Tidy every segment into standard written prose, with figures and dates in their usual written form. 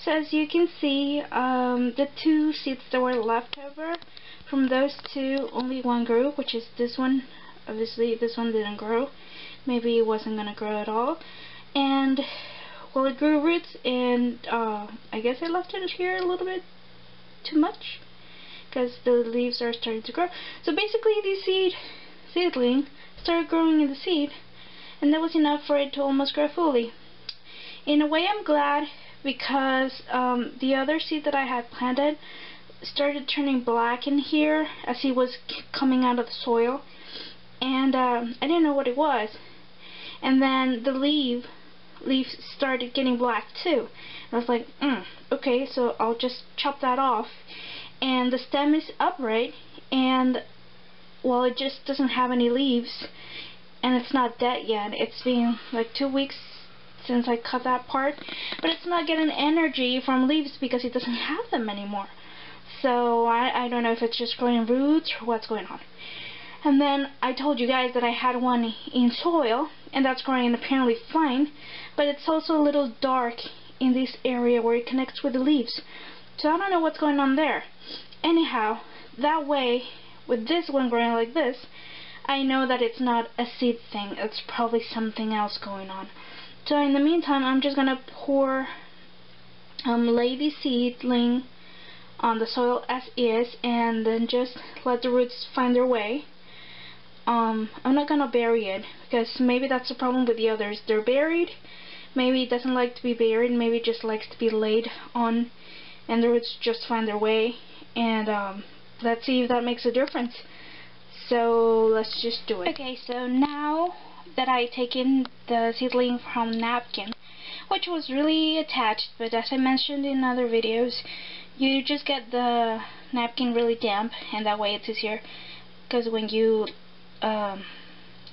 So as you can see, the two seeds that were left over, from those two, only one grew, which is this one. Obviously, this one didn't grow. Maybe it wasn't going to grow at all. And, well, it grew roots, and I guess I left it here a little bit too much, because the leaves are starting to grow. So basically, the seedling started growing in the seed, and that was enough for it to almost grow fully. In a way, I'm glad, because the other seed that I had planted started turning black in here as he was coming out of the soil, and I didn't know what it was. And then the leaves started getting black too. And I was like, okay, so I'll just chop that off. And the stem is upright, and well, it just doesn't have any leaves, and it's not dead yet. It's been like 2 weeks since I cut that part, but it's not getting energy from leaves because it doesn't have them anymore. So I don't know if it's just growing roots or what's going on. And then I told you guys that I had one in soil, and that's growing apparently fine, but it's also a little dark in this area where it connects with the leaves. So I don't know what's going on there. Anyhow, that way, with this one growing like this, I know that it's not a seed thing. It's probably something else going on. So in the meantime, I'm just gonna lay the seedling on the soil as is, and then just let the roots find their way. I'm not gonna bury it, because maybe that's the problem with the others. They're buried. Maybe it doesn't like to be buried. Maybe it just likes to be laid on, and the roots just find their way. And let's see if that makes a difference. So let's just do it. Okay, so now that I taken the seedling from napkin, which was really attached, but as I mentioned in other videos, you just get the napkin really damp, and that way it's easier, because when you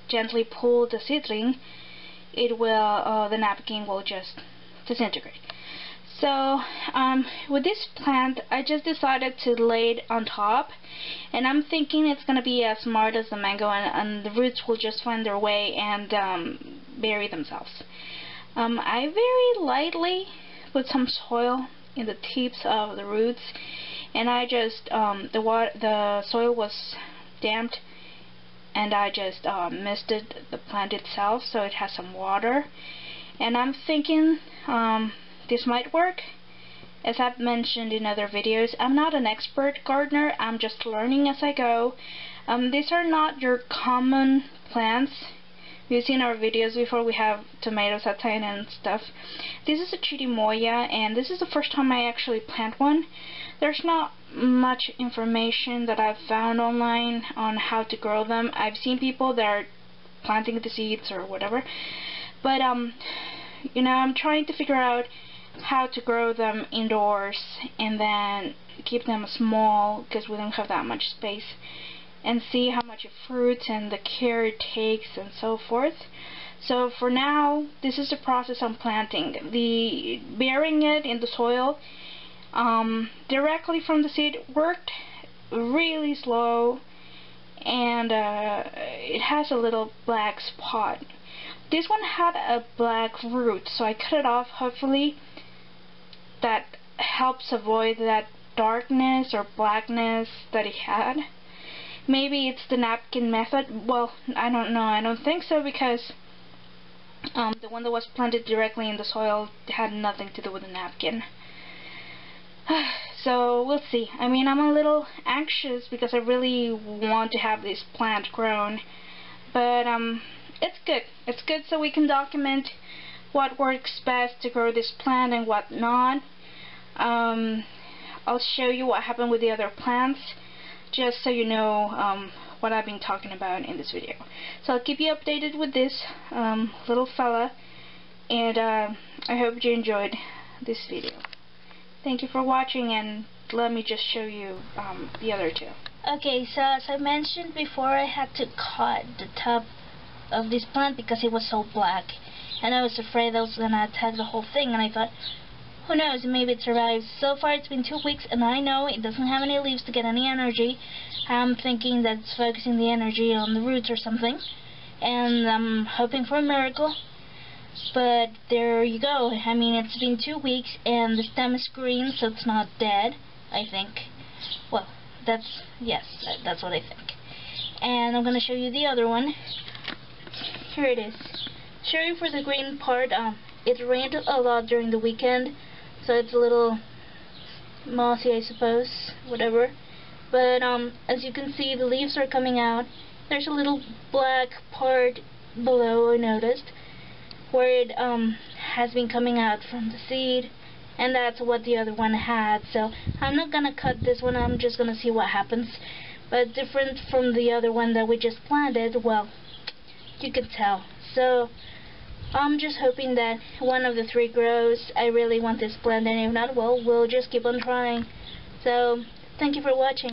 gently pull the seedling, it will the napkin will just disintegrate. So with this plant, I just decided to lay it on top, and I'm thinking it's gonna be as smart as the mango, and the roots will just find their way and bury themselves. I very lightly put some soil in the tips of the roots, and I just the soil was damped, and I just misted the plant itself so it has some water. And I'm thinking this might work. As I've mentioned in other videos, I'm not an expert gardener. I'm just learning as I go. These are not your common plants. You've seen our videos before. We have tomatoes outside and stuff. This is a chirimoya, and this is the first time I actually plant one. There's not much information that I've found online on how to grow them. I've seen people that are planting the seeds or whatever, but you know, I'm trying to figure out how to grow them indoors and then keep them small, because we don't have that much space, and see how much fruit and the care it takes and so forth. So for now, this is the process I'm planting. The burying it in the soil directly from the seed worked really slow, and it has a little black spot. This one had a black root, so I cut it off. Hopefully that helps avoid that darkness or blackness that it had. Maybe it's the napkin method. Well, I don't know. I don't think so, because the one that was planted directly in the soil had nothing to do with the napkin. So we'll see. I mean, I'm a little anxious because I really want to have this plant grown, but it's good. It's good so we can document what works best to grow this plant and what not. I'll show you what happened with the other plants, just so you know what I've been talking about in this video. So I'll keep you updated with this little fella, and I hope you enjoyed this video. Thank you for watching, and let me just show you the other two. Okay, so as I mentioned before, I had to cut the top of this plant because it was so black, and I was afraid that was going to attack the whole thing, and I thought, who knows, maybe it survives. So far it's been 2 weeks, and I know it doesn't have any leaves to get any energy. I'm thinking that it's focusing the energy on the roots or something, and I'm hoping for a miracle. But there you go. I mean, it's been 2 weeks and the stem is green, so it's not dead, I think. Well, yes, that's what I think. And I'm gonna show you the other one. Here it is. Sorry for the green part. It rained a lot during the weekend, so it's a little mossy, I suppose, whatever. But as you can see, the leaves are coming out. There's a little black part below, I noticed, where it has been coming out from the seed, and that's what the other one had. So I'm not gonna cut this one, I'm just gonna see what happens. But different from the other one that we just planted, well, you can tell. So I'm just hoping that one of the 3 grows. I really want this plant, and if not, well, we'll just keep on trying. So thank you for watching.